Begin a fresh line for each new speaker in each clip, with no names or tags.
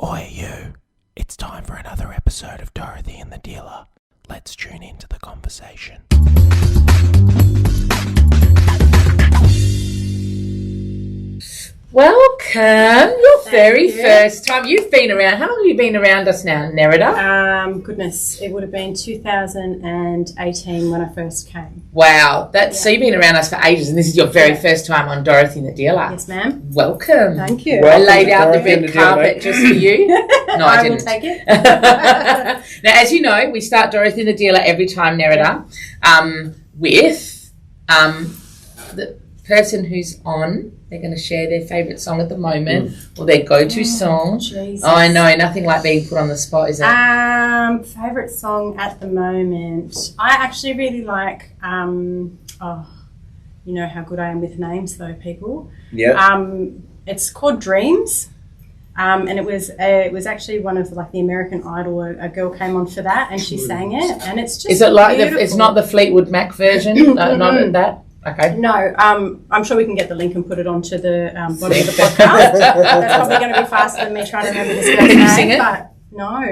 Oi you, it's time for another episode of Dorothy and the Dealer. Let's tune into the conversation.
Welcome, your very first time. You've been around, how long have you been around us now, Nerida?
Goodness, it would have been 2018 when I first came.
Wow, so you've been around us for ages and this is your very first time on Dorothy and the Dealer.
Yes, ma'am.
Welcome.
Thank you.
I laid out the red carpet just for you. No, I didn't.
will take it.
Now, as you know, we start Dorothy and the Dealer every time, Nerida, with the person who's on. They're going to share their favourite song at the moment or their go-to song.
Jesus.
Oh, I know. Nothing like being put on the spot, is it?
Favourite song at the moment. I actually really like, you know how good I am with names though, people.
Yeah.
It's called Dreams. And it was actually one of the American Idol. A girl came on for that and she sang it, and it's just.
Is it like
beautiful.
it's not the Fleetwood Mac version? Not that. Okay.
No, I'm sure we can get the link and put it onto the bottom of the podcast. That's probably going to be faster than me trying to remember this girl's name.
You sing it?
But no, I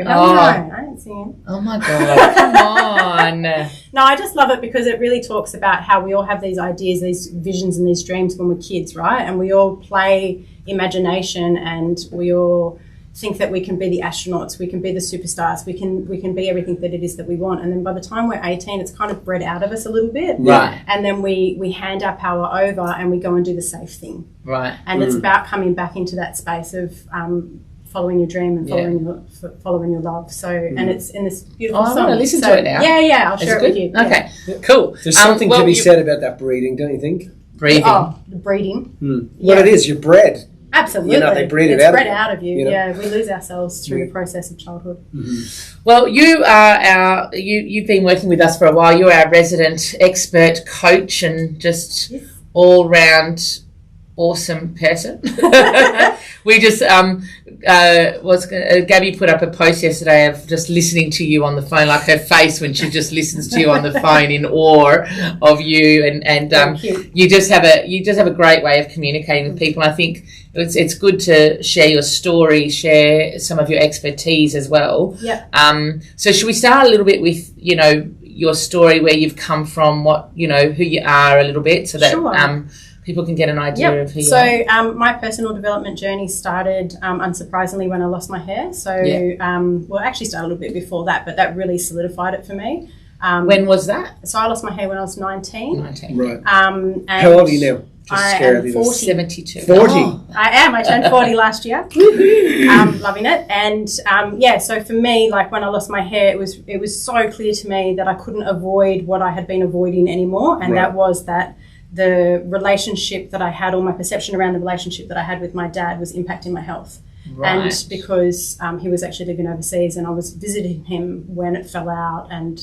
didn't sing it.
Oh my God! Come on.
No, I just love it because it really talks about how we all have these ideas, these visions, and these dreams when we're kids, right? And we all play imagination, and we all think that we can be the astronauts, we can be the superstars, we can be everything that it is that we want. And then by the time we're 18, it's kind of bred out of us a little bit.
Right.
And then we hand our power over and we go and do the safe thing.
Right.
And it's about coming back into that space of following your dream and following your love. So and it's in this beautiful song.
I want to listen to it now.
Yeah, I'll share it with you.
Okay, cool.
There's something to be said about that breeding, don't you think?
Breathing.
Oh, the breeding.
Well, it is. You're bred.
Absolutely.
You know, they breed it
it's
out
bred
of you,
out of you.
you know?
Yeah, we lose ourselves through the process of childhood.
Mm-hmm.
Well, you are you've been working with us for a while. You're our resident expert coach and just all round awesome person. We just Gabby put up a post yesterday of just listening to you on the phone, like her face when she just listens to you on the phone in awe of you, and you just have a great way of communicating with people. I think it's good to share your story, share some of your expertise as well.
Yeah.
So should we start a little bit with your story, where you've come from, what who you are a little bit, so that people can get an idea of who you are.
So my personal development journey started, unsurprisingly, when I lost my hair. So, well, it actually started a little bit before that, but that really solidified it for me.
When was that?
So I lost my hair when I was 19.
19.
Right.
And
how old are you now?
I am 40.
72.
40?
Oh, I am. I turned 40 last year. Loving it. And, so for me, when I lost my hair, it was so clear to me that I couldn't avoid what I had been avoiding anymore, and that was that the relationship that I had, or my perception around the relationship that I had with my dad, was impacting my health.
Right.
And because he was actually living overseas, and I was visiting him when it fell out, and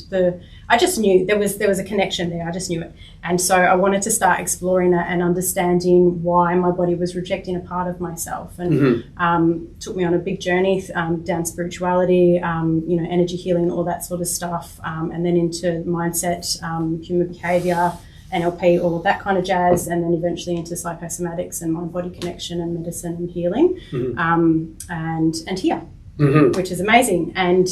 I just knew there was a connection there. I just knew it. And so I wanted to start exploring that and understanding why my body was rejecting a part of myself, and took me on a big journey down spirituality, energy healing, all that sort of stuff, and then into mindset, human behavior, NLP, all of that kind of jazz, and then eventually into psychosomatics and mind-body connection and medicine and healing, and here, which is amazing. And,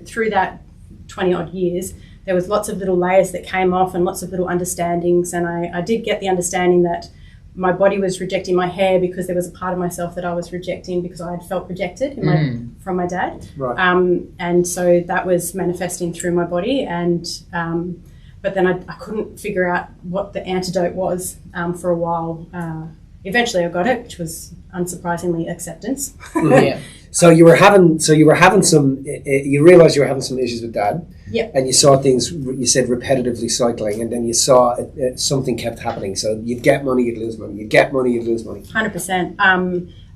through that 20-odd years, there was lots of little layers that came off and lots of little understandings, and I did get the understanding that my body was rejecting my hair because there was a part of myself that I was rejecting because I had felt rejected from my dad.
Right.
And so that was manifesting through my body, and but then I couldn't figure out what the antidote was for a while. Eventually I got it, which was unsurprisingly acceptance.
Yeah.
So you realised you were having some issues with dad.
Yeah.
And you saw things, you said, repetitively cycling, and then you saw something kept happening. So you'd get money, you'd lose money. You'd get money, you'd lose money.
100%.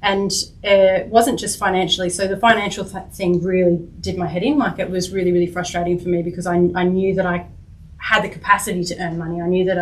And it wasn't just financially. So the financial thing really did my head in. It was really, really frustrating for me because I knew that I had the capacity to earn money. I knew that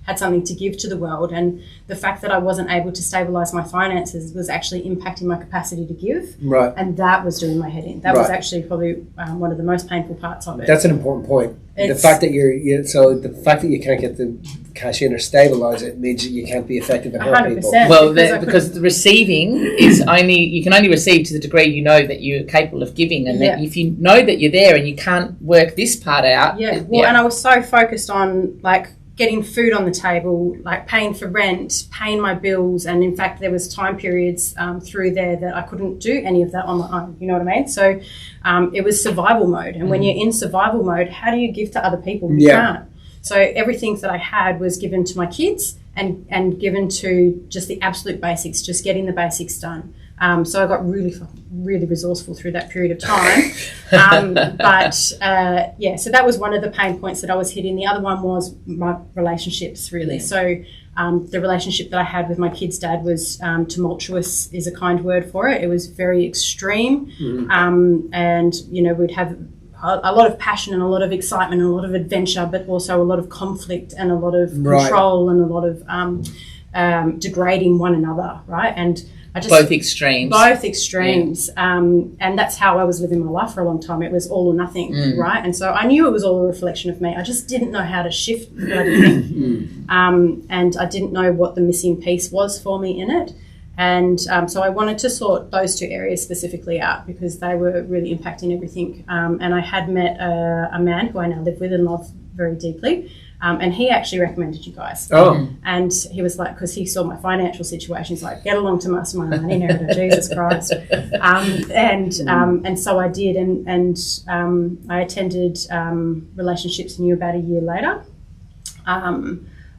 had something to give to the world, and the fact that I wasn't able to stabilise my finances was actually impacting my capacity to give,
Right.
and that was doing my head in. That was
Right.
actually probably one of the most painful parts of it.
That's an important point. The fact that the fact that you can't get the cash in or stabilise it means that you can't be effective at helping people.
100%.
Well,
Because
the receiving is you can only receive to the degree you know that you're capable of giving, and that if you know that you're there and you can't work this part out.
And I was so focused on like getting food on the table, like paying for rent, paying my bills, and in fact there was time periods through there that I couldn't do any of that on my own. You know what I mean? So it was survival mode, and when you're in survival mode, how do you give to other people? You can't. So everything that I had was given to my kids and given to just the absolute basics, just getting the basics done. So I got really resourceful through that period of time. So that was one of the pain points that I was hitting. The other one was my relationships, really. Yeah. So the relationship that I had with my kid's dad was tumultuous is a kind word for it. It was very extreme. And, you know, we'd have a lot of passion and a lot of excitement and a lot of adventure, but also a lot of conflict and a lot of control and a lot of degrading one another, right? And I just
both extremes.
And that's how I was living my life for a long time. It was all or nothing, right? And so I knew it was all a reflection of me. I just didn't know how to shift the bloody thing. And I didn't know what the missing piece was for me in it. And so I wanted to sort those two areas specifically out because they were really impacting everything. And I had met a man who I now live with and love very deeply. And he actually recommended you guys.
Oh.
And he was like, because he saw my financial situation, he's like, get along to Mastermind Money, Nerida, Jesus Christ. And so I did. And I attended Relationships and You about a year later.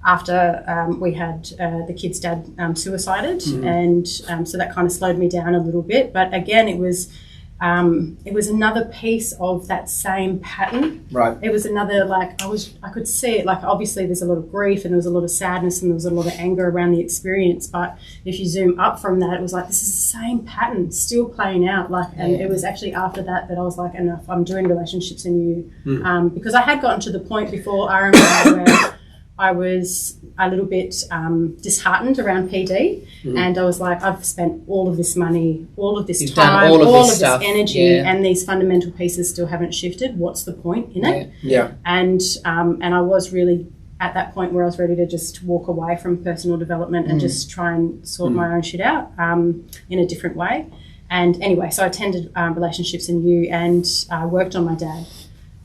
After we had the kid's dad suicided, and so that kind of slowed me down a little bit. But again, it was another piece of that same pattern.
Right.
It was another, like, I could see it, like, obviously there's a lot of grief and there was a lot of sadness and there was a lot of anger around the experience, but if you zoom up from that, it was like, this is the same pattern still playing out, like, and it was actually after that I was like, enough, I'm doing Relationships and You, because I had gotten to the point before, I remember where I was a little bit disheartened around PD, and I was like, I've spent all of this money, all of this time, all of this energy, and these fundamental pieces still haven't shifted. What's the point in it?
Yeah.
And I was really at that point where I was ready to just walk away from personal development and just try and sort my own shit out in a different way. And anyway, so I attended Relationships and You and worked on my dad.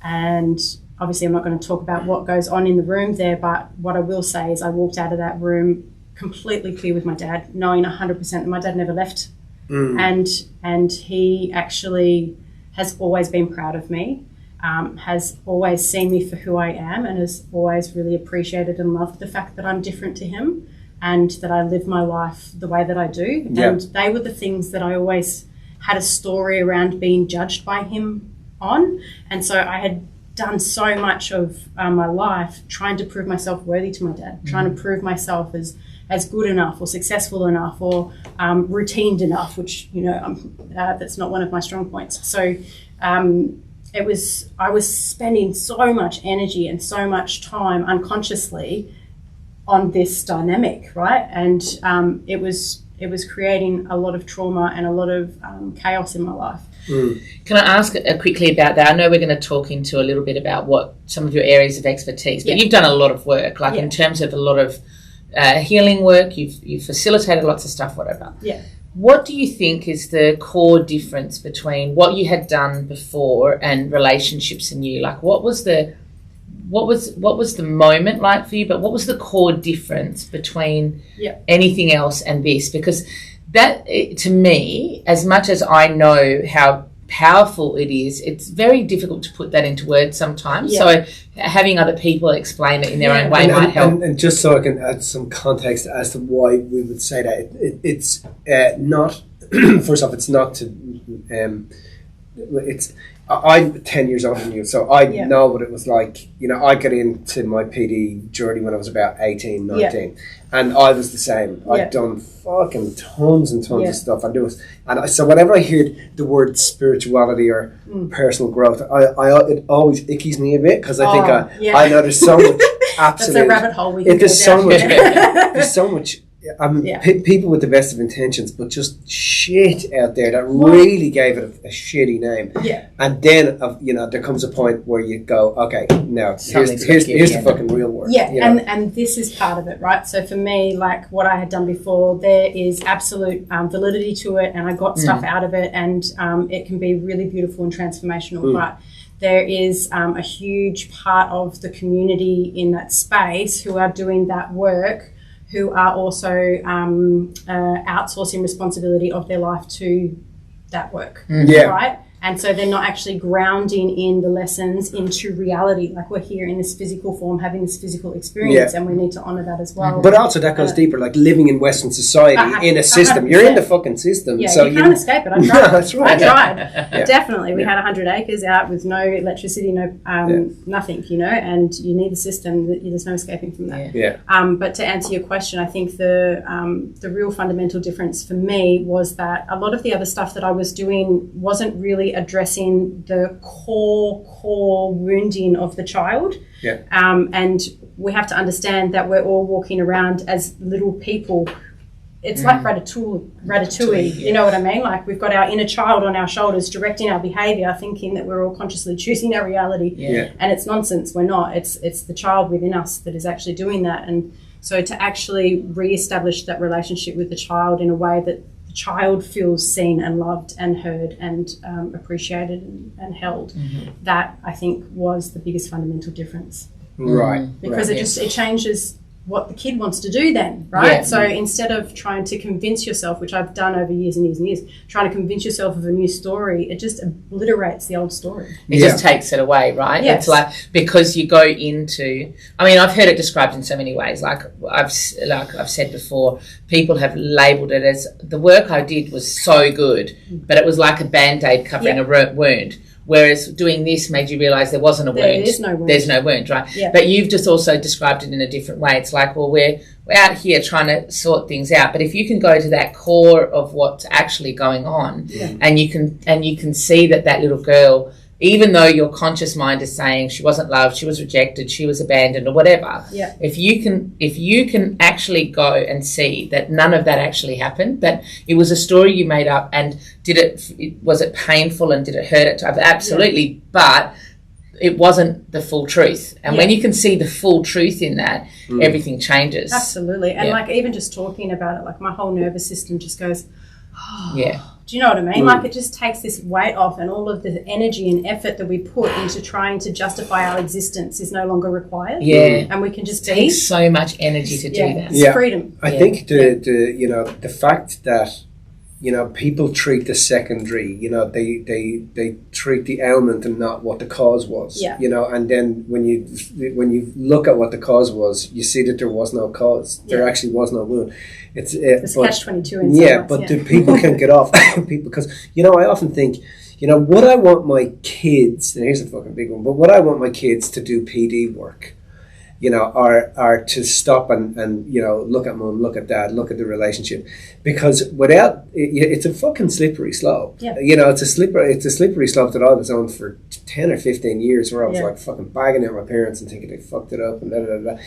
And obviously I'm not going to talk about what goes on in the room there, but what I will say is I walked out of that room completely clear with my dad, knowing 100% that my dad never left. And he actually has always been proud of me, has always seen me for who I am, and has always really appreciated and loved the fact that I'm different to him and that I live my life the way that I do.
Yeah.
And they were the things that I always had a story around being judged by him on. And so I had done so much of my life trying to prove myself worthy to my dad, trying to prove myself as good enough or successful enough or routined enough, which, you know, that's not one of my strong points. So I was spending so much energy and so much time unconsciously on this dynamic, right? And it was creating a lot of trauma and a lot of chaos in my life.
Can I ask quickly about that? I know we're going to talk into a little bit about what some of your areas of expertise, but you've done a lot of work, like in terms of a lot of healing work. You've facilitated lots of stuff, whatever.
Yeah.
What do you think is the core difference between what you had done before and Relationships and You? Like, what was the moment like for you? But what was the core difference between anything else and this? Because that, to me, as much as I know how powerful it is, it's very difficult to put that into words sometimes. Yeah. So having other people explain it in their own way might help.
And just so I can add some context as to why we would say that, it's not, first off, it's not to, I'm 10 years older than you, so I know what it was like. You know, I got into my PD journey when I was about 18, 19, and I was the same. I'd done fucking tons and tons of stuff, so whenever I hear the word spirituality or personal growth, it always ickies me a bit, because I think I know there's so much absolutely.
That's a rabbit hole we can go
There's
down.
so much. There's so much. I mean,
Yeah.
people with the best of intentions, but just shit out there that really gave it a shitty name.
Yeah.
And then, there comes a point where you go, okay, now
Something's
here's
gonna give
the
you.
fucking real work.
Yeah,
you know?
and this is part of it, right? So for me, like what I had done before, there is absolute validity to it, and I got stuff out of it, and it can be really beautiful and transformational. But there is a huge part of the community in that space who are doing that work, who are also outsourcing responsibility of their life to that work, right? And so they're not actually grounding in the lessons into reality. Like we're here in this physical form, having this physical experience, and we need to honour that as well.
But also that goes deeper, like living in Western society in a system.
100%.
You're in the fucking system.
Yeah,
so
you can't escape it. I tried.
No, that's right.
I tried. Definitely. We had 100 acres out with no electricity, no nothing, and you need a system. There's no escaping from that.
Yeah.
But to answer your question, I think the real fundamental difference for me was that a lot of the other stuff that I was doing wasn't really addressing the core wounding of the child.
Yeah.
And we have to understand that we're all walking around as little people. It's like ratatouille, you know what I mean? Like we've got our inner child on our shoulders directing our behaviour, thinking that we're all consciously choosing our reality.
Yeah.
And it's nonsense. We're not. It's the child within us that is actually doing that. And so to actually re-establish that relationship with the child in a way that the child feels seen and loved and heard and appreciated and held, that I think was the biggest fundamental difference.
Right.
Because it changes what the kid wants to do then, right?
Yeah.
So instead of trying to convince yourself, which I've done over years and years and years, trying to convince yourself of a new story, it just obliterates the old story.
It just takes it away, right?
Yes.
It's like, because you go into, I mean, I've heard it described in so many ways. Like I've said before, people have labelled it as the work I did was so good, but it was like a Band-Aid covering a wound. Whereas doing this made you realise there wasn't a wound.
There is no wound.
There's no wound, right?
Yeah.
But you've just also described it in a different way. It's like, well, we're out here trying to sort things out. But if you can go to that core of what's actually going on, and you can see that little girl, even though your conscious mind is saying she wasn't loved, she was rejected, she was abandoned, or whatever.
Yeah.
If you can actually go and see that none of that actually happened, that it was a story you made up, and was it painful and did it hurt at times? Absolutely, but it wasn't the full truth. And when you can see the full truth in that, everything changes.
Absolutely. And like even just talking about it, like my whole nervous system just goes, do you know what I mean? Like it just takes this weight off, and all of the energy and effort that we put into trying to justify our existence is no longer required.
Yeah.
And we can just
It takes so much energy to do that.
It's freedom.
I think the fact that people treat the secondary, they treat the ailment and not what the cause was.
Yeah.
And then when you look at what the cause was, you see that there was no cause. There actually was no wound. It's
catch-22 in
the people can get off people, because I often think, would I want my kids, and here's a fucking big one, but would I want my kids to do PD work? Are to stop and look at mum, look at dad, look at the relationship, because without it's a fucking slippery slope.
Yeah.
It's a slippery slope that I was on for 10 or 15 years, where I was like fucking bagging at my parents and thinking they fucked it up and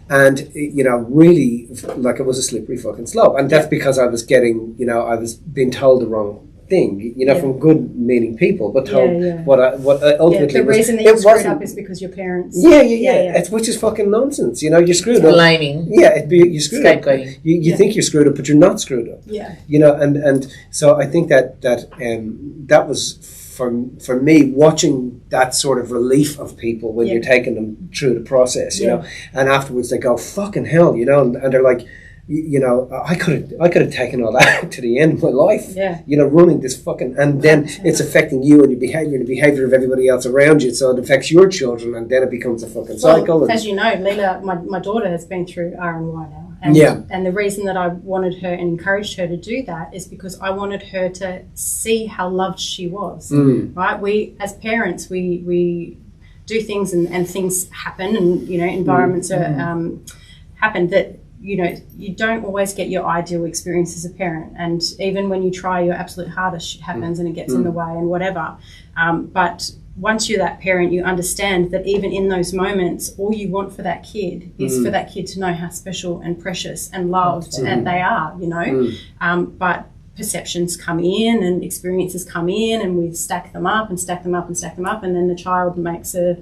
and really, like, it was a slippery fucking slope, and that's because I was being told the wrong thing, from good meaning people, but told what ultimately
the reason that you screwed up is because your parents.
Which is fucking nonsense. You're screwed up.
Blaming.
You're screwed up.
Scapegoating.
You think you're screwed up, but you're not screwed up.
Yeah.
And so I think that was for me, watching that sort of relief of people when you're taking them through the process, and afterwards they go, fucking hell, and they're like, I could have taken all that to the end of my life.
Yeah.
Running this fucking, and then it's affecting you and your behavior and the behavior of everybody else around you. So it affects your children, and then it becomes a fucking cycle.
Well, as you know, Leela, my daughter has been through RNY now, and the reason that I wanted her and encouraged her to do that is because I wanted her to see how loved she was. Right? We as parents, we do things and things happen, and environments happen that you don't always get your ideal experience as a parent, and even when you try your absolute hardest, shit happens and it gets in the way and whatever. But once you're that parent, you understand that even in those moments, all you want for that kid is for that kid to know how special and precious and loved and they are, but perceptions come in and experiences come in, and we stack them up and stack them up and stack them up, and then the child makes a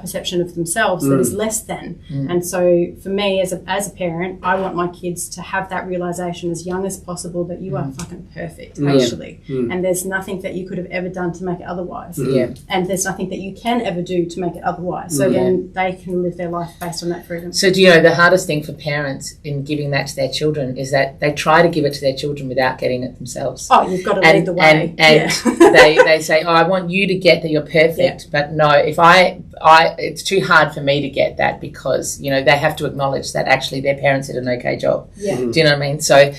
perception of themselves that is less than. And so for me as a parent, I want my kids to have that realization as young as possible that you are fucking perfect, actually. And there's nothing that you could have ever done to make it otherwise. And there's nothing that you can ever do to make it otherwise. So then they can live their life based on that freedom.
So do you know the hardest thing for parents in giving that to their children is that they try to give it to their children without getting it themselves.
Oh, you've got to lead the way.
And they say, I want you to get that you're perfect. But no, if it's too hard for me to get that, because they have to acknowledge that actually their parents did an okay job. Do you know what I mean? So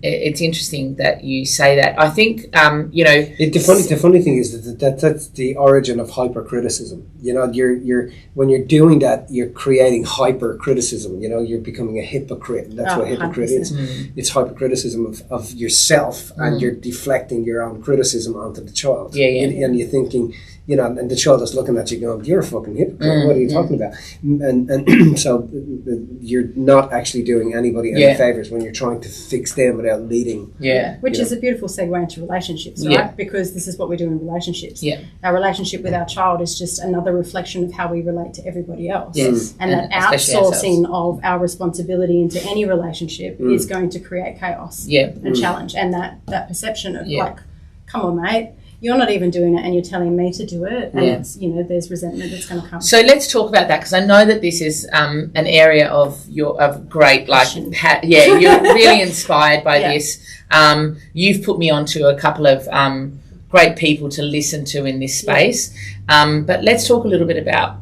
it's interesting that you say that. I think
the funny thing is that's the origin of hypercriticism. You're when you're doing that, you're creating hypercriticism. You're becoming a hypocrite, and that's what a hypocrite 100%. Is. It's hypercriticism of yourself, and you're deflecting your own criticism onto the child. And you're thinking, and the child is looking at you going, you're a fucking hypocrite, what are you talking about? And so you're not actually doing anybody any favours when you're trying to fix them without leading.
Which is a beautiful segue into relationships, right? Because this is what we do in relationships. Our relationship with our child is just another reflection of how we relate to everybody else. And that outsourcing of our responsibility into any relationship is going to create chaos and challenge, and that perception of like, come on, mate, you're not even doing it and you're telling me to do it, and there's resentment that's going to come.
So let's talk about that, because I know that this is an area of great, like, you're really inspired by this. You've put me onto a couple of great people to listen to in this space, but let's talk a little bit about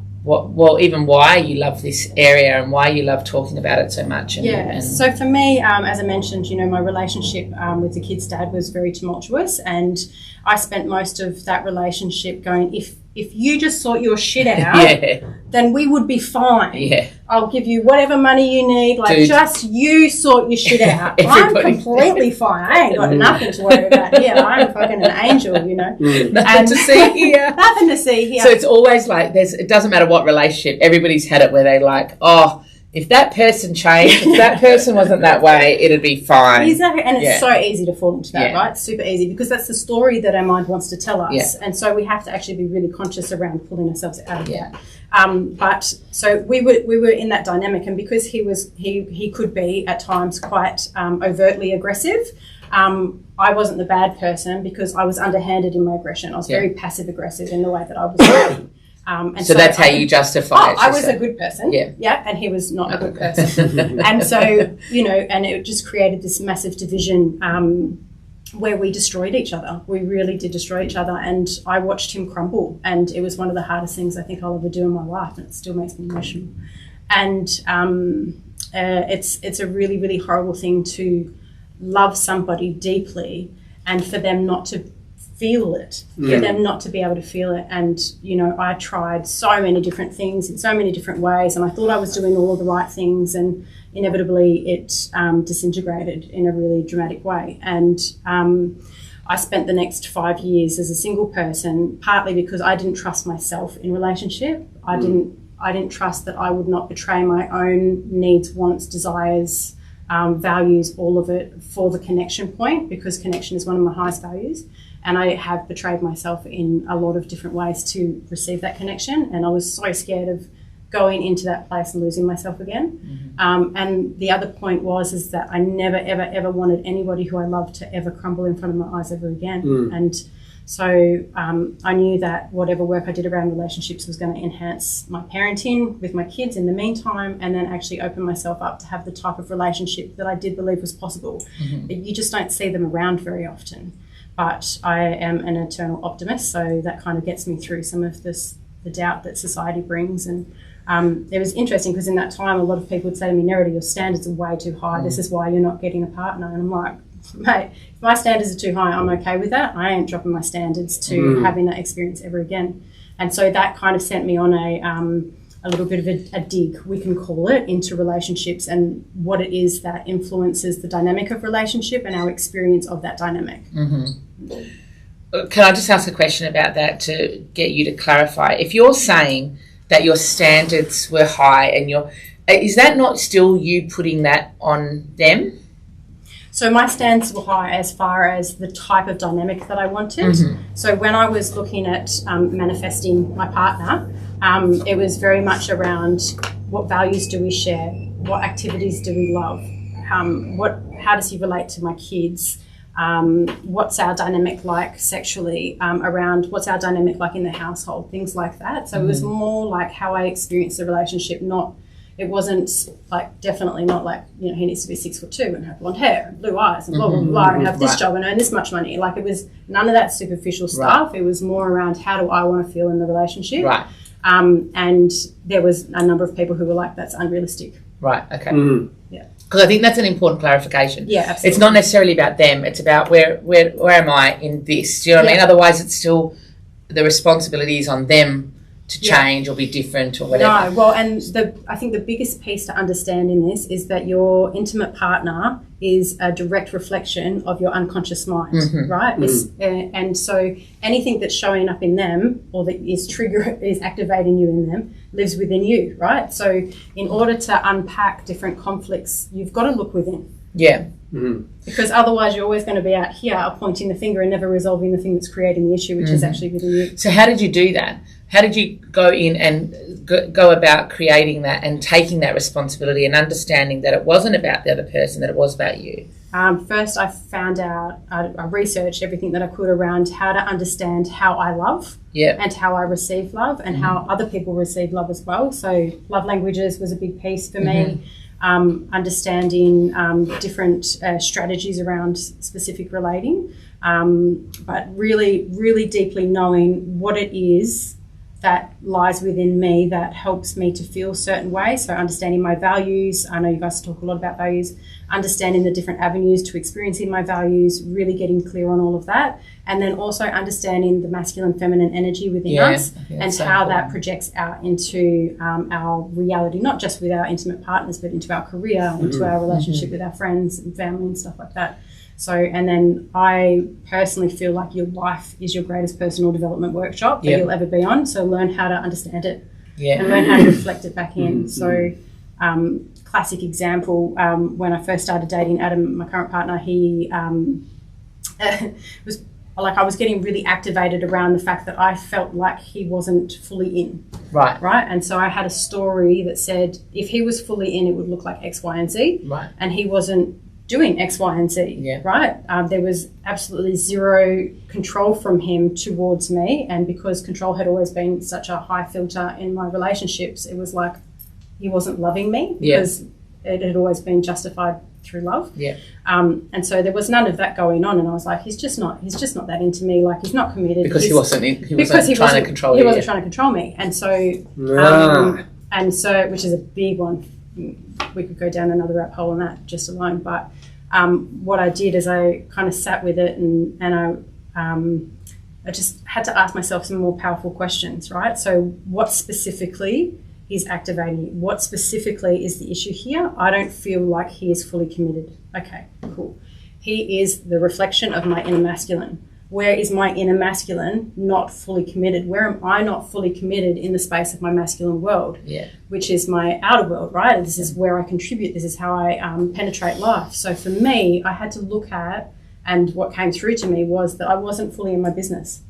even why you love this area and why you love talking about it so much.
So for me, as I mentioned, my relationship with the kid's dad was very tumultuous, and I spent most of that relationship going, if you just sort your shit out, then we would be fine. I'll give you whatever money you need, just you sort your shit out. I'm completely fine. I ain't got nothing to worry about here. I'm fucking an angel,
Nothing to see here.
Nothing to see here.
So it's always like, it doesn't matter what relationship, everybody's had it where they like, if that person changed, if that person wasn't that way, it'd be fine.
Exactly, and it's so easy to fall into that, right? Super easy, because that's the story that our mind wants to tell us, and so we have to actually be really conscious around pulling ourselves out of that. But so we were in that dynamic, and because he could be at times quite overtly aggressive. I wasn't the bad person because I was underhanded in my aggression. I was very passive aggressive in the way that I was doing. And
so that's how you justify it.
I was a good person, and he was not a good person. And so, and it just created this massive division where we destroyed each other. We really did destroy each other, and I watched him crumble, and it was one of the hardest things I think I'll ever do in my life, and it still makes me emotional. And it's a really, really horrible thing to love somebody deeply and for them not to feel it, for them not to be able to feel it. And, I tried so many different things in so many different ways, and I thought I was doing all of the right things, and inevitably it disintegrated in a really dramatic way. And I spent the next 5 years as a single person, partly because I didn't trust myself in relationship. I didn't trust that I would not betray my own needs, wants, desires, values, all of it for the connection point, because connection is one of my highest values. And I have betrayed myself in a lot of different ways to receive that connection. And I was so scared of going into that place and losing myself again. And the other point is that I never, ever, ever wanted anybody who I loved to ever crumble in front of my eyes ever again. And so I knew that whatever work I did around relationships was going to enhance my parenting with my kids in the meantime, and then actually open myself up to have the type of relationship that I did believe was possible. You just don't see them around very often. But I am an eternal optimist, so that kind of gets me through some of the doubt that society brings. And it was interesting because in that time, a lot of people would say to me, Nerida, your standards are way too high. This is why you're not getting a partner. And I'm like, mate, if my standards are too high, I'm okay with that. I ain't dropping my standards to having that experience ever again. And so that kind of sent me on a little bit of a dig, we can call it, into relationships and what it is that influences the dynamic of relationship and our experience of that dynamic.
Can I just ask a question about that to get you to clarify? If you're saying that your standards were high and is that not still you putting that on them?
So my standards were high as far as the type of dynamic that I wanted. So when I was looking at manifesting my partner, it was very much around what values do we share, what activities do we love, how does he relate to my kids, what's our dynamic like sexually, around what's our dynamic like in the household, things like that. So it was more like how I experienced the relationship, it wasn't like, definitely not like, you know, he needs to be 6'2" and have blonde hair and blue eyes and blah, blah, blah, and have this job and earn this much money. Like, it was none of that superficial stuff. It was more around, how do I want to feel in the relationship?
Right.
And there was a number of people who were like, that's unrealistic.
Right, okay.
Yeah.
Because I think that's an important clarification.
Yeah, absolutely.
It's not necessarily about them. It's about where am I in this? Do you know what I mean? Otherwise, it's still the responsibility is on them to change or be different or whatever.
No, well, and I think the biggest piece to understand in this is that your intimate partner is a direct reflection of your unconscious mind, right? And so anything that's showing up in them or that is activating you in them lives within you, right? So in order to unpack different conflicts, you've got to look within.
Yeah.
Because otherwise you're always going to be out here pointing the finger and never resolving the thing that's creating the issue, which is actually within you.
So how did you do that? How did you go in and go about creating that and taking that responsibility and understanding that it wasn't about the other person, that it was about you?
First, I found out, I researched everything that I could around how to understand how I love and how I receive love and how other people receive love as well. So love languages was a big piece for me. Understanding different strategies around specific relating, but really, really deeply knowing what it is that lies within me that helps me to feel a certain way. So understanding my values. I know you guys talk a lot about values. Understanding the different avenues to experiencing my values, really getting clear on all of that. And then also understanding the masculine, feminine energy within us and how that projects out into our reality, not just with our intimate partners, but into our career, into our relationship with our friends and family and stuff like that. So, and then I personally feel like your life is your greatest personal development workshop that you'll ever be on. So learn how to understand it and learn how to reflect it back in. So classic example, when I first started dating Adam, my current partner, he was like, I was getting really activated around the fact that I felt like he wasn't fully in. Right. And so I had a story that said if he was fully in, it would look like X, Y, and Z. Right. And he wasn't doing X, Y, and Z, right? There was absolutely zero control from him towards me, and because control had always been such a high filter in my relationships, it was like he wasn't loving me because it had always been justified through love. And so there was none of that going on, and I was like, he's just not that into me. Like, he's not committed
because he wasn't trying to control you.
He wasn't trying to control me, and so which is a big one. We could go down another rabbit hole on that just alone, but what I did is I kind of sat with it and I just had to ask myself some more powerful questions, right? So what specifically is activating you? What specifically is the issue here? I don't feel like he is fully committed. Okay, cool. He is the reflection of my inner masculine. Where is my inner masculine not fully committed? Where am I not fully committed in the space of my masculine world, which is my outer world, right? This is where I contribute. This is how I penetrate life. So for me, I had to look at, and what came through to me was that I wasn't fully in my business.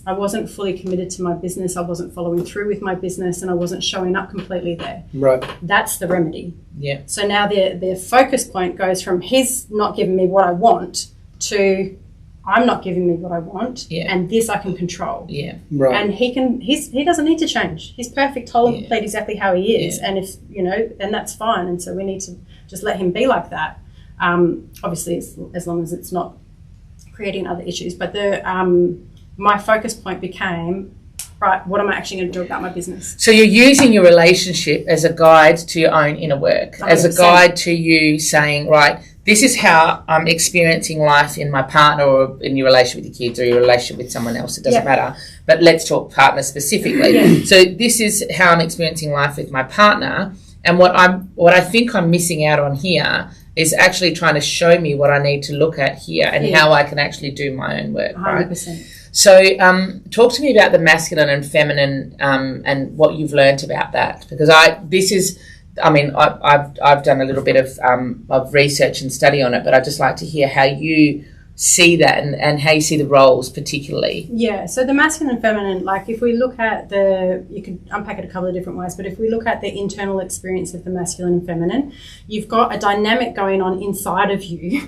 I wasn't fully committed to my business. I wasn't following through with my business, and I wasn't showing up completely there. Right. That's the remedy. Yeah. So now the focus point goes from he's not giving me what I want to I'm not giving me what I want, and this I can control. Yeah, right. And he doesn't need to change. He's perfect, whole and complete, exactly how he is. And if and that's fine. And so we need to just let him be like that. Obviously, as long as it's not creating other issues. But my focus point became, right, what am I actually going to do about my business?
So you're using your relationship as a guide to your own inner work, 100%. As a guide to you saying, right, this is how I'm experiencing life in my partner or in your relationship with your kids or your relationship with someone else. It doesn't matter. But let's talk partner specifically. Yeah. So this is how I'm experiencing life with my partner. And what I think I'm missing out on here is actually trying to show me what I need to look at here and how I can actually do my own work.
100%.
Right? So talk to me about the masculine and feminine and what you've learnt about that, because I've done a little bit of research and study on it, but I'd just like to hear how you see that and how you see the roles particularly.
Yeah, so the masculine and feminine, like if we look at you can unpack it a couple of different ways, but if we look at the internal experience of the masculine and feminine, you've got a dynamic going on inside of you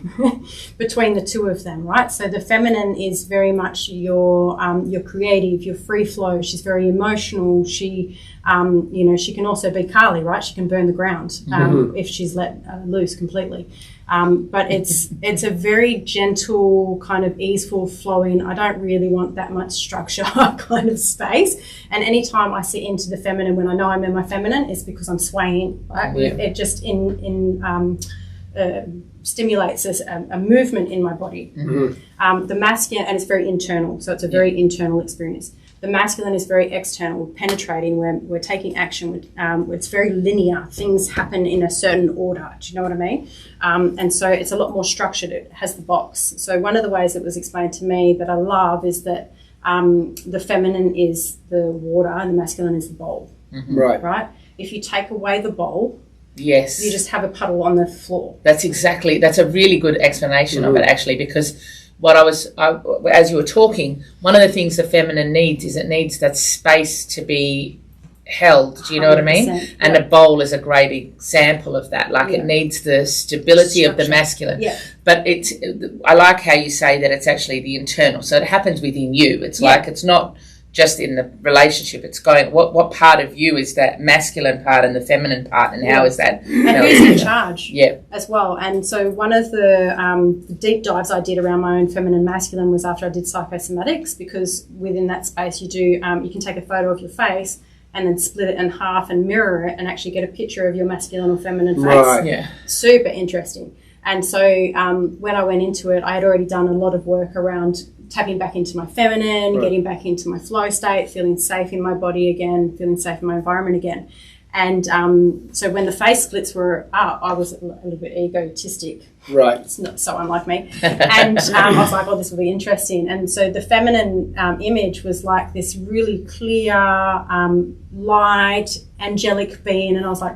between the two of them, right? So the feminine is very much your creative, your free flow. She's very emotional. She she can also be Carly, right? She can burn the ground if she's let loose completely. But it's a very gentle, kind of easeful, flowing, I don't really want that much structure kind of space. And anytime I sit into the feminine, when I know I'm in my feminine, it's because I'm swaying, right? Yeah. It just stimulates a movement in my body. Mm-hmm. The masculine, and it's very internal, so it's a very internal experience. The masculine is very external, penetrating, where we're taking action. It's very linear. Things happen in a certain order. Do you know what I mean? And so it's a lot more structured. It has the box. So one of the ways it was explained to me that I love is that the feminine is the water and the masculine is the bowl.
Mm-hmm.
Right? If you take away the bowl,
yes,
you just have a puddle on the floor.
That's a really good explanation of it, actually, because as you were talking, one of the things the feminine needs is it needs that space to be held. Do you know what I mean? And a bowl is a great example of that. Like it needs the stability of the masculine. Yeah. But I like how you say that it's actually the internal. So it happens within you. It's like it's not just in the relationship. It's going, what part of you is that masculine part and the feminine part, and how is that?
And who's in charge
as
well. And so one of the deep dives I did around my own feminine masculine was after I did psychosomatics, because within that space you can take a photo of your face and then split it in half and mirror it and actually get a picture of your masculine or feminine face.
Right. Yeah.
Super interesting. And so when I went into it, I had already done a lot of work around tapping back into my feminine, getting back into my flow state, feeling safe in my body again, feeling safe in my environment again. And so when the face splits were up, I was a little bit egotistic.
Right.
It's not so unlike me. And I was like, oh, this will be interesting. And so the feminine image was like this really clear, light, angelic being. And I was like,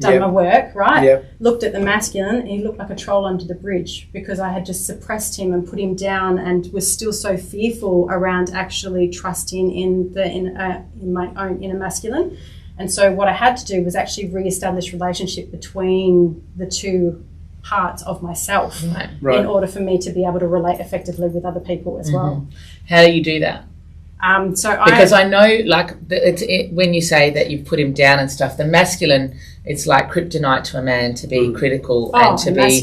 done my work, right? Yep. Looked at the masculine, and he looked like a troll under the bridge, because I had just suppressed him and put him down, and was still so fearful around actually trusting in my own inner masculine. And so what I had to do was actually re-establish relationship between the two parts of myself in order for me to be able to relate effectively with other people as well.
How do you do that? Because I know, like, when you say that you've put him down and stuff, the masculine, it's like kryptonite to a man to be critical and to be.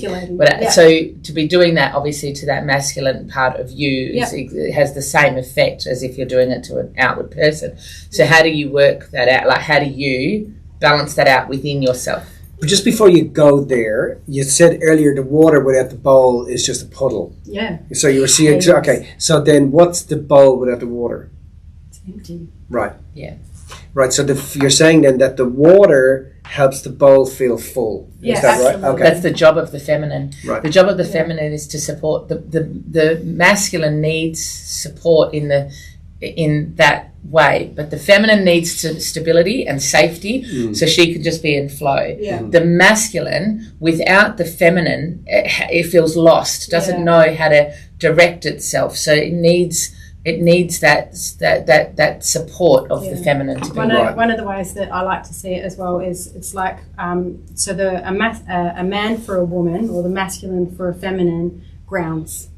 So to be doing that, obviously, to that masculine part of you, it has the same effect as if you're doing it to an outward person. So how do you work that out? Like, how do you balance that out within yourself?
But just before you go there, you said earlier the water without the bowl is just a puddle.
Yeah.
So you were seeing, okay, so then what's the bowl without the water?
It's empty.
Right.
Yeah.
Right, so you're saying then that the water helps the bowl feel full.
Yes,
is that
absolutely.
right? Okay.
That's the job of the feminine.
Right.
The job of the feminine is to support the masculine needs support in that way, but the feminine needs stability and safety, so she can just be in flow.
Yeah.
The masculine, without the feminine, it feels lost, doesn't know how to direct itself, so it needs that support of the feminine to be
one of the ways that I like to see it as well is it's like a man for a woman, or the masculine for a feminine, grounds.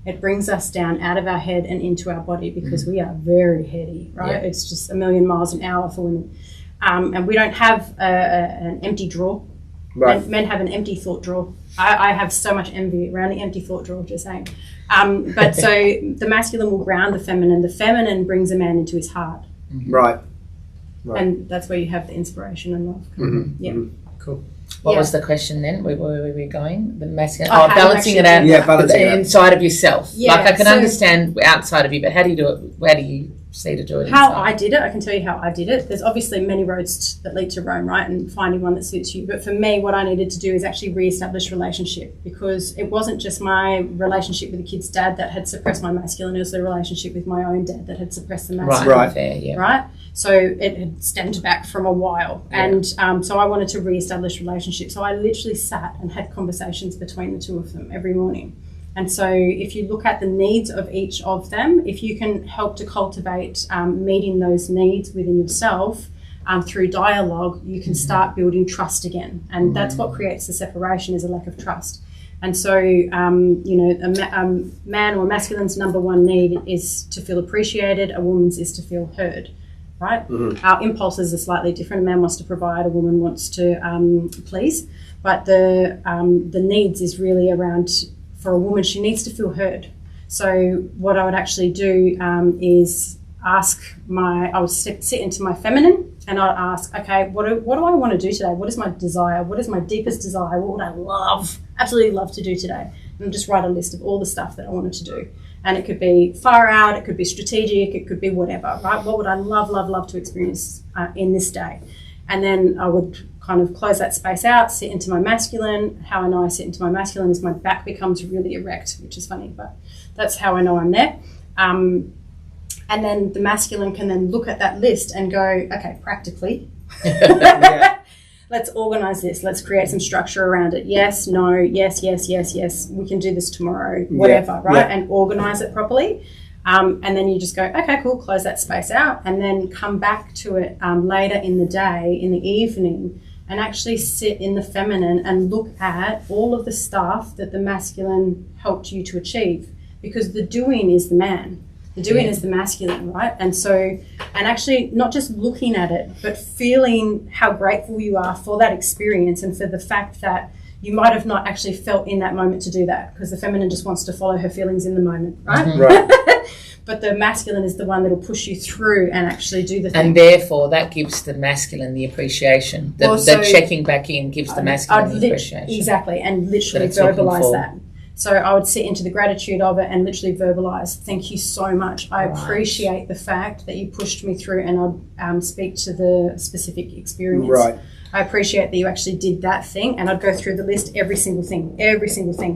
It brings us down out of our head and into our body, because we are very heady, right? Yeah. It's just 1,000,000 miles an hour for women. And we don't have an empty drawer. Right. Men have an empty thought drawer. I have so much envy around the empty thought drawer, just saying. But so the masculine will ground the feminine. The feminine brings a man into his heart.
Right.
And that's where you have the inspiration and love.
Mm-hmm. Yeah. Mm-hmm. Cool.
What was the question then? Where were we going? The masculine.
Balancing
it out.
Yeah, balancing it out.
Inside of yourself.
Yeah,
like I can understand outside of you, but how do you do it? Where do you see to do it?
How
inside?
I did it, I can tell you how I did it. There's obviously many roads that lead to Rome, right? And finding one that suits you. But for me, what I needed to do is actually re-establish relationship, because it wasn't just my relationship with the kid's dad that had suppressed my masculine. It was the relationship with my own dad that had suppressed the masculine.
Right. Fair, yeah.
Right? So it had stemmed back from a while.
Yeah.
And so I wanted to re-establish relationship. So I literally sat and had conversations between the two of them every morning. And so if you look at the needs of each of them, if you can help to cultivate meeting those needs within yourself through dialogue, you can start building trust again. And that's what creates the separation, is a lack of trust. And so, a man or masculine's number one need is to feel appreciated. A woman's is to feel heard, right? Mm-hmm. Our impulses are slightly different. A man wants to provide, a woman wants to please. But the needs is really around, for a woman, she needs to feel heard. So what I would actually do is I would sit into my feminine, and I'd ask, okay, what do I want to do today? What is my desire? What is my deepest desire? What would I absolutely love to do today? And just write a list of all the stuff that I wanted to do. And it could be far out, it could be strategic, it could be whatever, right? What would I love to experience in this day? And then I would kind of close that space out, sit into my masculine. How I know I sit into my masculine is my back becomes really erect, which is funny, but that's how I know I'm there. And then the masculine can then look at that list and go, okay, practically, let's organise this. Let's create some structure around it. Yes, no, yes. We can do this tomorrow, whatever, right? And organise it properly. And then you just go, okay, cool, close that space out, and then come back to it later in the day, in the evening, and actually sit in the feminine and look at all of the stuff that the masculine helped you to achieve, because the doing is the man. The doing is the masculine, right? And so, and actually not just looking at it, but feeling how grateful you are for that experience and for the fact that you might have not actually felt in that moment to do that, because the feminine just wants to follow her feelings in the moment, right?
Mm-hmm.
Right.
But the masculine is the one that will push you through and actually do the thing.
And therefore, that gives the masculine the appreciation. The checking back in gives the masculine the appreciation.
Exactly, and literally verbalise that. So I would sit into the gratitude of it and literally verbalise, thank you so much. I appreciate the fact that you pushed me through, and I'd speak to the specific experience.
Right.
I appreciate that you actually did that thing, and I'd go through the list, every single thing.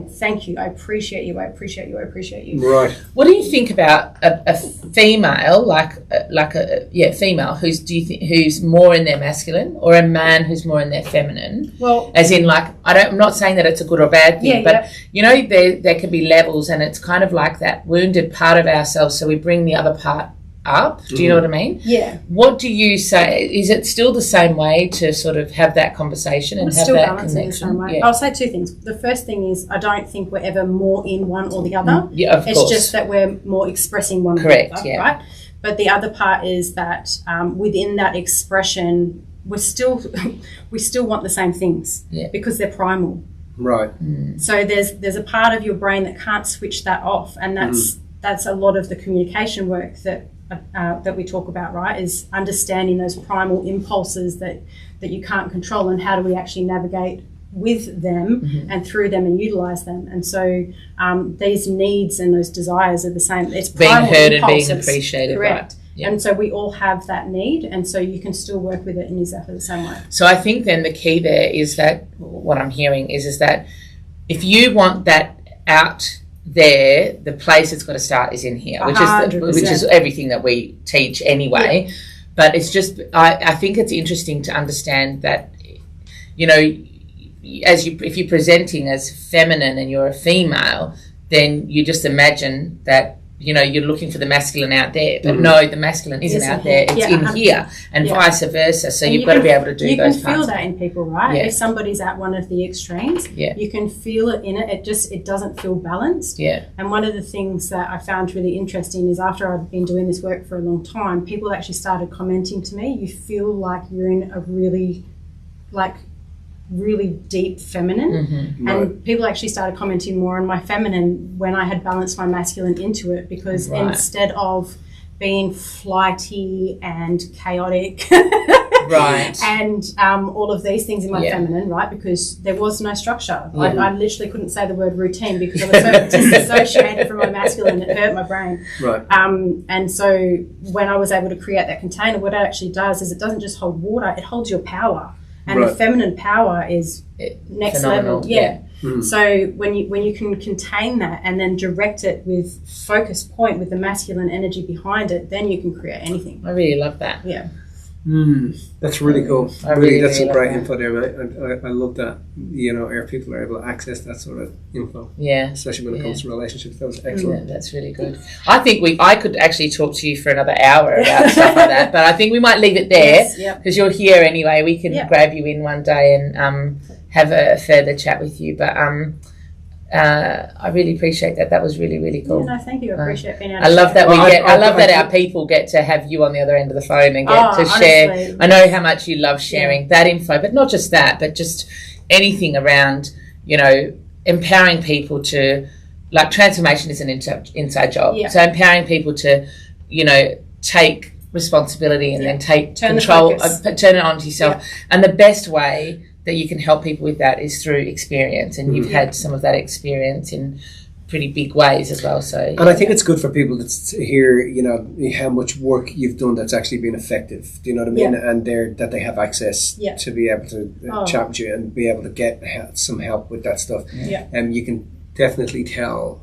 Thank you. I appreciate you.
Right.
What do you think about a female, female who's more in their masculine, or a man who's more in their feminine?
Well,
as in, I'm not saying that it's a good or bad thing, but there can be levels, and it's kind of like that wounded part of ourselves. So we bring the other part up. Do you know what I mean?
Yeah.
What do you say? Is it still the same way to sort of have that conversation and have that connection?
The same way.
Yeah.
I'll say two things. The first thing is, I don't think we're ever more in one or the other.
Yeah, of course.
It's just that we're more expressing one or the other, right? But the other part is that within that expression, we still want the same things, because they're primal.
Right.
So there's a part of your brain that can't switch that off, and that's a lot of the communication work that we talk about, right, is understanding those primal impulses that you can't control, and how do we actually navigate with them and through them and utilise them. And so these needs and those desires are the same. It's
being heard
impulses,
and being appreciated,
correct.
right? Yeah.
And so we all have that need, and so you can still work with it in exactly the same way.
So I think then the key there is that what I'm hearing is that if you want that out there, the place it's got to start is in here, which is everything that we teach anyway. Yeah. But it's just, I think it's interesting to understand that, if you're presenting as feminine and you're a female, then you just imagine that, you're looking for the masculine out there. But no, the masculine isn't out there. It's in here, and vice versa. So you've got to be able to do those parts. You can
feel that in people, right? Yeah. If somebody's at one of the extremes, you can feel it in it. It doesn't feel balanced. Yeah. And one of the things that I found really interesting is, after I'd been doing this work for a long time, people actually started commenting to me, you feel like you're in a really deep feminine, and people actually started commenting more on my feminine when I had balanced my masculine into it, because instead of being flighty and chaotic
Right.
And all of these things in my feminine, right? Because there was no structure. I literally couldn't say the word routine because I was so disassociated from my masculine, it hurt my brain.
Right.
And so when I was able to create that container, what it actually does is it doesn't just hold water, it holds your power. And the feminine power is next
phenomenal.
level. Yeah. So when you can contain that and then direct it with focus point with the masculine energy behind it, then you can create anything.
I really love that.
Yeah.
That's really cool.
I really,
that's
really
some great
love
info there, mate. I love that, our people are able to access that sort of info.
Yeah.
Especially when it comes to relationships. That was excellent.
Yeah, that's really good. I think I could actually talk to you for another hour about stuff like that, but I think we might leave it there because you're here anyway. We can grab you in one day and have a further chat with you. But I really appreciate that. That was really, really cool.
Yeah, no, thank you. I appreciate being able
I
to
love
share.
that I love that our people get to have you on the other end of the phone and get to share.
Honestly,
I know how much you love sharing that info, but not just that, but just anything around, empowering people to, like, transformation is an inside job.
Yeah.
So empowering people to, take responsibility and then take
Turn
control,
the focus.
turn it on to yourself. And the best way that you can help people with that is through experience, and you've had some of that experience in pretty big ways as well. So,
and I think it's good for people to hear, how much work you've done that's actually been effective. Do you know what I mean?
Yeah.
And that they have access to be able to chat with you and be able to get some help with that stuff.
Yeah.
And you can definitely tell,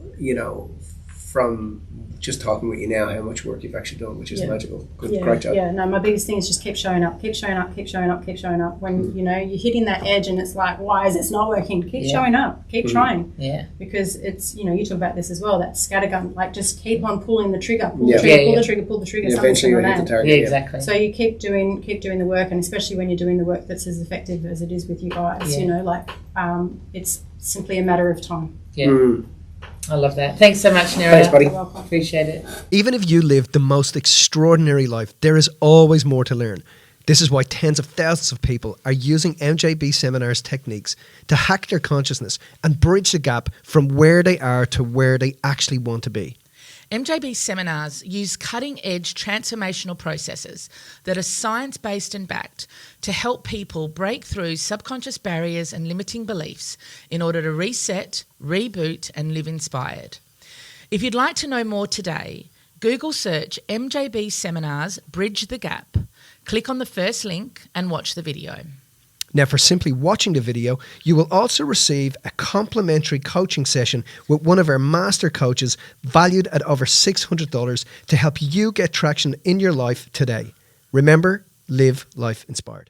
from just talking with you now how much work you've actually done, which is magical. Great job.
Yeah, no, my biggest thing is just keep showing up. When, you're hitting that edge and it's like, why is it not working? Keep showing up. Keep trying.
Yeah.
Because it's, you talk about this as well, that scattergun, like just keep on pulling the trigger, pull the trigger,
Eventually you'll hit the target.
Yeah, exactly.
So you keep doing the work, and especially when you're doing the work that's as effective as it is with you guys, it's simply a matter of time.
Yeah. I love that. Thanks so much, Nerida.
Thanks, buddy.
You're welcome.
Appreciate it.
Even if you live the most extraordinary life, there is always more to learn. This is why tens of thousands of people are using MJB Seminars techniques to hack their consciousness and bridge the gap from where they are to where they actually want to be.
MJB seminars use cutting-edge transformational processes that are science-based and backed to help people break through subconscious barriers and limiting beliefs in order to reset, reboot, and live inspired. If you'd like to know more today, Google search MJB Seminars Bridge the Gap, click on the first link and watch the video.
Now, for simply watching the video, you will also receive a complimentary coaching session with one of our master coaches valued at over $600 to help you get traction in your life today. Remember, live life inspired.